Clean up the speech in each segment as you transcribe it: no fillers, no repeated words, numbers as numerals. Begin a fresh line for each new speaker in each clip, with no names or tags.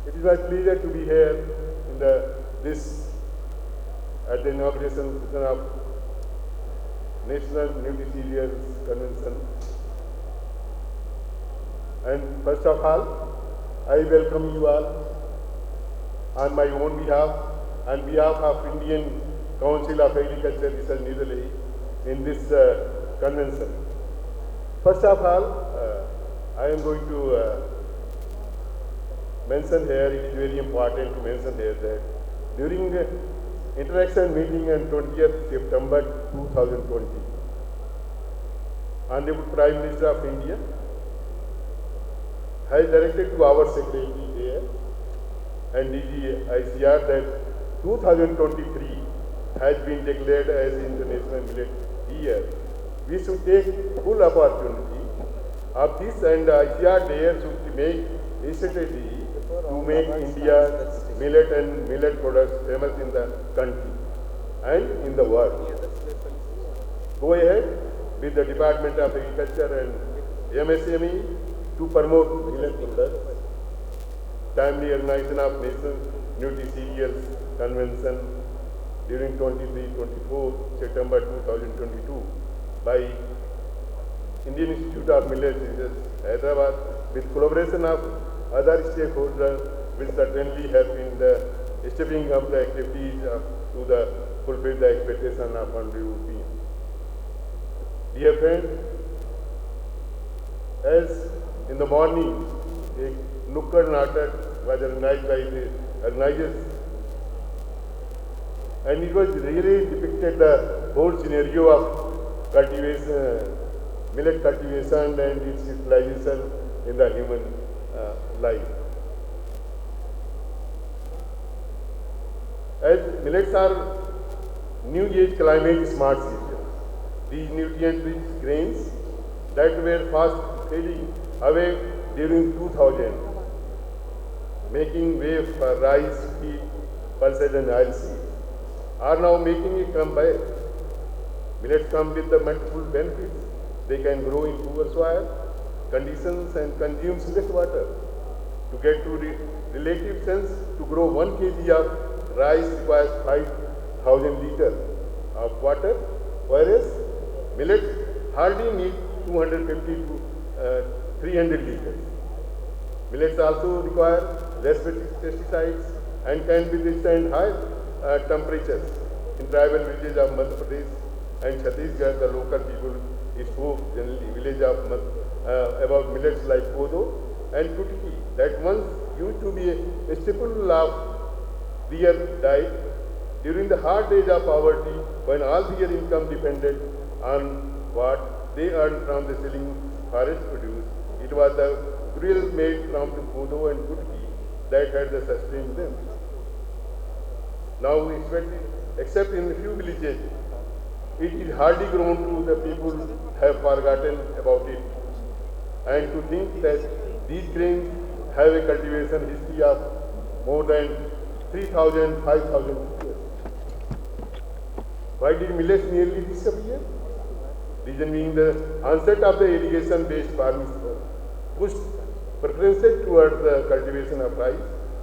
It is my pleasure to be here in at the inauguration of National Nutri Convention. And first of all, I welcome you all on my own behalf and behalf of Indian Council of Agriculture Research New Delhi in this convention. First of all, I am going to mention here, it is very important to mention here that during the interaction meeting on 20th September 2020, Honorable Prime Minister of India has directed to our Secretary there and DG ICAR that 2023 has been declared as International Millet Year. We should take full opportunity of this, and ICAR there should make a strategy to make India millet and millet products famous in the country and in the world. Go ahead with the Department of Agriculture and MSME to promote millet products. Timely organization of National Nutri Cereals Convention during 23-24 September 2022 by Indian Institute of Millets Research, Hyderabad, with collaboration of other stakeholders, will certainly help in the stepping up the activities to fulfill the expectation of Honorable. Dear friends, as in the morning, a Nukkad Natak was organized by the organizers, and it was really depicted the whole scenario of cultivation, millet cultivation and its utilization in the human life. As millets are new age climate smart cereals, these nutrient-rich grains that were fast fading away during 2000, making way for rice, wheat, pulses and oilseeds, are now making a comeback. Millets come with the multiple benefits. They can grow in poor soil conditions and consume less water. To get to relative sense, to grow 1 kg of rice requires 5,000 liters of water, whereas millets hardly need 250 to 300 liters. Millets also require less pesticides and can withstand high temperatures. In tribal villages of Madhya Pradesh and Chhattisgarh, the local people spoke generally village of about millets like kodo and kutki that once used to be a staple of their diet during the hard days of poverty, when all their income depended on what they earned from the selling forest produce. It was the gruel made from the kodo and kutki that had sustained them. Now, except in a few villages, it is hardly grown to the people have forgotten about it. And to think that these grains have a cultivation history of more than 3,000, 5,000 years. Why did millets nearly disappear? Reason being the onset of the irrigation-based farming pushed preferences towards the cultivation of rice,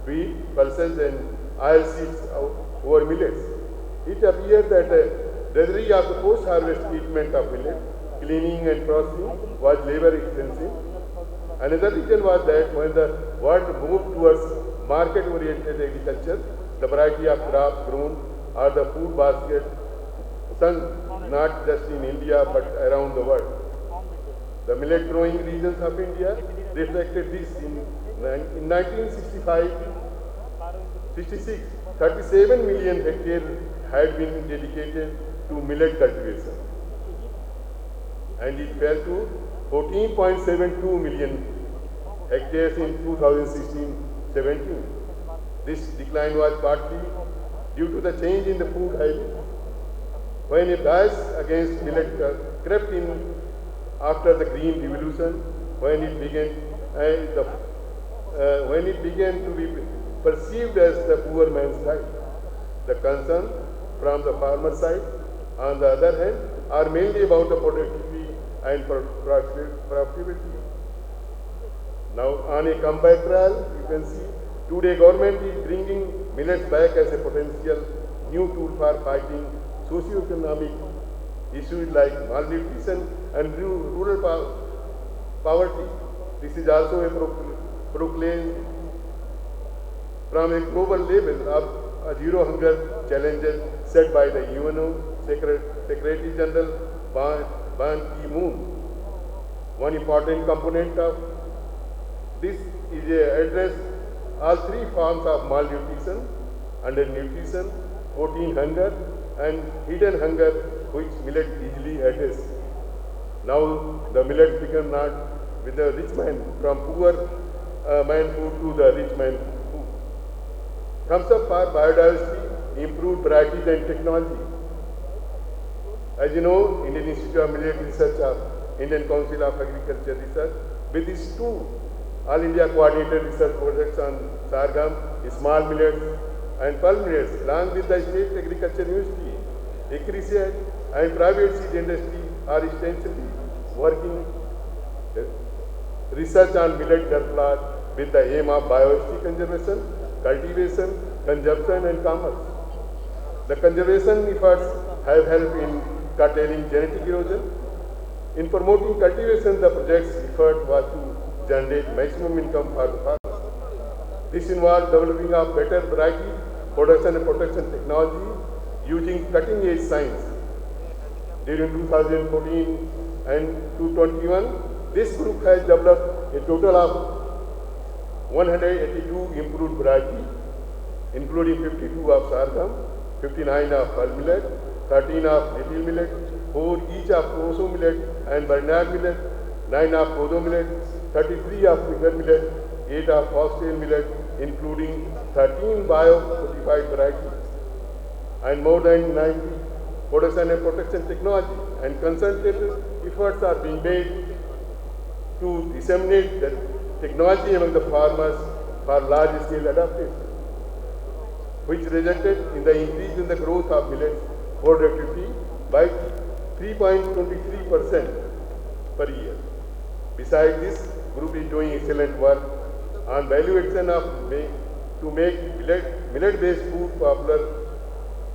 wheat, pulses and oilseeds over millets. It appears that the drudgery of the post-harvest treatment of millet, cleaning and processing was labor intensive. Another reason was that when the world moved towards market-oriented agriculture, the variety of crops grown or the food basket sunk not just in India but around the world. The millet growing regions of India reflected this. In 1965-66, 37 million hectares had been dedicated to millet cultivation, and it fell to 14.72 million hectares in 2016-17. This decline was partly due to the change in the food habit, when a bias against millet crept in after the Green Revolution, when it began to be perceived as the poor man's right. The concern from the farmer side, on the other hand, are mainly about the productivity and profitability. Now, on a combined trial, you can see Today, government is bringing millets back as a potential new tool for fighting socio-economic issues like malnutrition and rural poverty. This is also a proclaim from a global level of a zero hunger challenges set by the UNO Secretary General Ban Ki-moon. One important component of this is to address all three forms of malnutrition, undernutrition, protein hunger, and hidden hunger, which millet easily address. Now the millet become not with the rich man from poor man food to the rich man food. Thumbs up for biodiversity, improved varieties and technology. As you know, Indian Institute of Millet Research of Indian Council of Agriculture Research, with its two All India Coordinated Research Projects on sorghum, small millets and pearl millets, along with the State Agriculture University, ICAR and private seed industry are extensively working research on millet germplasm with the aim of biodiversity conservation, cultivation, consumption and commerce. The conservation efforts have helped in curtailing genetic erosion. In promoting cultivation, the project's effort was to generate maximum income for the farmers. This involves developing a better variety, production and protection technology using cutting-edge science. During 2014 and 2021, this group has developed a total of 182 improved varieties, including 52 of sorghum, 59 of pearl millet, 13 of little millet, 4 each of Proso millet and Bernard millet, 9 of Kodo millet, 33 of finger millet, 8 of foxtail millet, including 13 bio-fortified varieties, and more than 90 production and protection technology and concentrated efforts are being made to disseminate the technology among the farmers for large-scale adaptation, which resulted in the increase in the growth of millet productivity by 3.23% per year. Besides this, group is doing excellent work on value addition to make millet-based food popular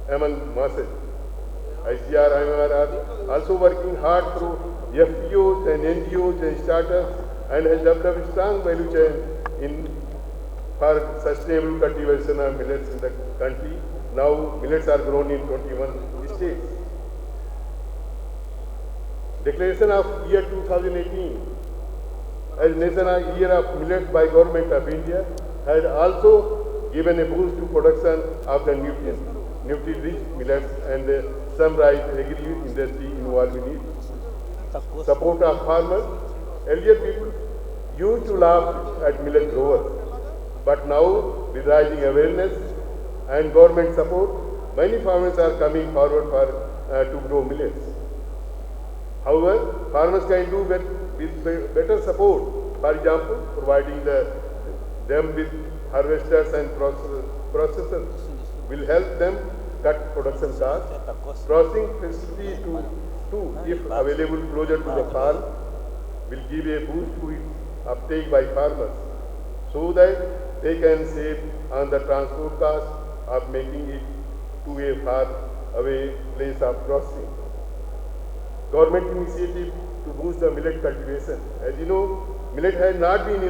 among masses. ICAR and are also working hard through FPOs and NGOs and startups and has developed a strong value chain for sustainable cultivation of millets in the country. Now millets are grown in 21 states. Declaration of year 2018 as National Year of Millets by Government of India had also given a boost to production of the Nutri-rich millets and sunrise agri-industry involved in it. Support of farmers. Earlier people used to laugh at millet growers, but now with rising awareness and government support, many farmers are coming forward to grow millets. However, farmers can do with better support. For example, providing them with harvesters and processors will help them cut production costs. Processing facility if available closer to the farm, will give a boost to its uptake by farmers, so that they can save on the transport cost of making it to a far away place of processing. Government initiative to boost the millet cultivation. As you know, millet had not been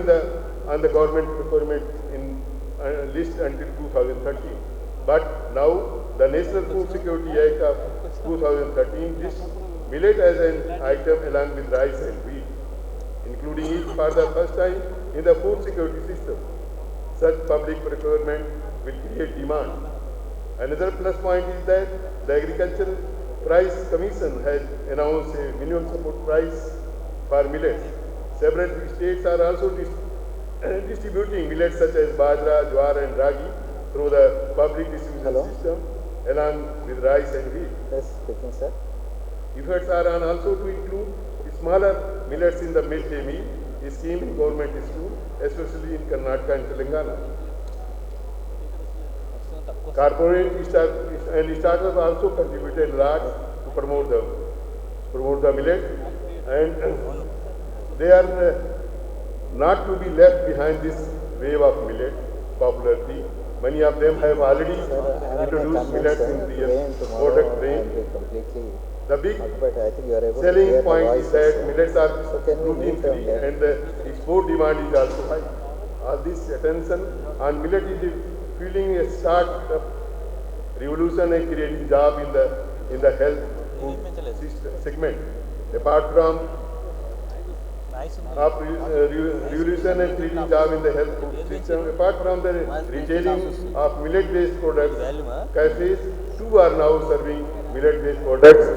on the government procurement list until 2013. But now the National Food Security Act of 2013 lists millet as an item along with rice and wheat, including it for the first time in the food security system. Such public procurement will create demand. Another plus point is that the Agricultural Price Commission has announced a minimum support price for millets. Several states are also distributing millets such as bajra, jowar and ragi through the public distribution system along with rice and wheat.
Yes, speaking, sir.
Efforts are on also to include smaller millets in the midday meal scheme in government schools, especially in Karnataka and Telangana. Corporate and startups also contributed a lot to promote the millet, and they are not to be left behind this wave of millet. popularity. Many of them have already introduced millets in their product range. The big selling point is that millets are gluten-free and the export demand is also high. All this attention on millet is fueling a start-up revolution and creating job in the health food segment. Apart from revolution and creating job in the health food system, apart from the retailing of millet-based products, cafes too are now serving millet-based products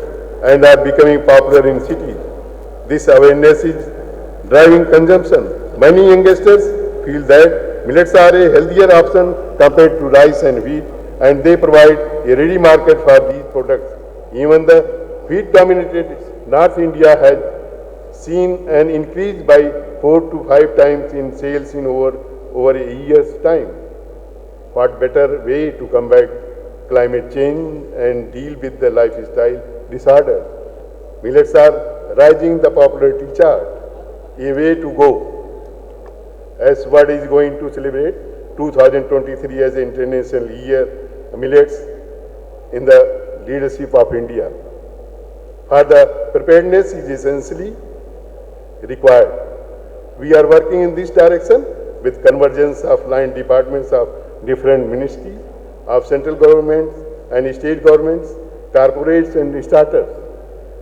and are becoming popular in cities. This awareness is driving consumption. Many youngsters feel that millets are a healthier option compared to rice and wheat, and they provide a ready market for these products. Even the wheat-dominated North India has seen an increase by 4 to 5 times in sales in over a year's time. What better way to combat climate change and deal with the lifestyle disorder? Millets are rising the popularity chart. A way to go. As what is going to celebrate 2023 as International Year Millets in the leadership of India. For the preparedness is essentially required. We are working in this direction with convergence of line departments of different ministries, of central governments and state governments, corporates and startups.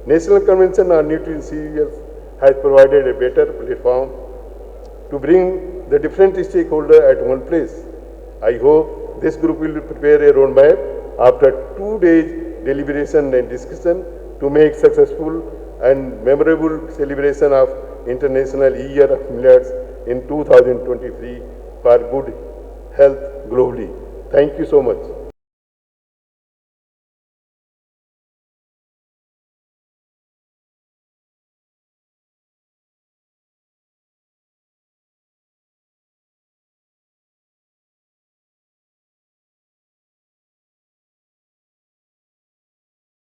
National Convention on Nutri cereals has provided a better platform to bring the different stakeholders at one place. I hope this group will prepare a roadmap after 2 days deliberation and discussion to make successful and memorable celebration of International Year of Millets in 2023 for good health globally. Thank you so much.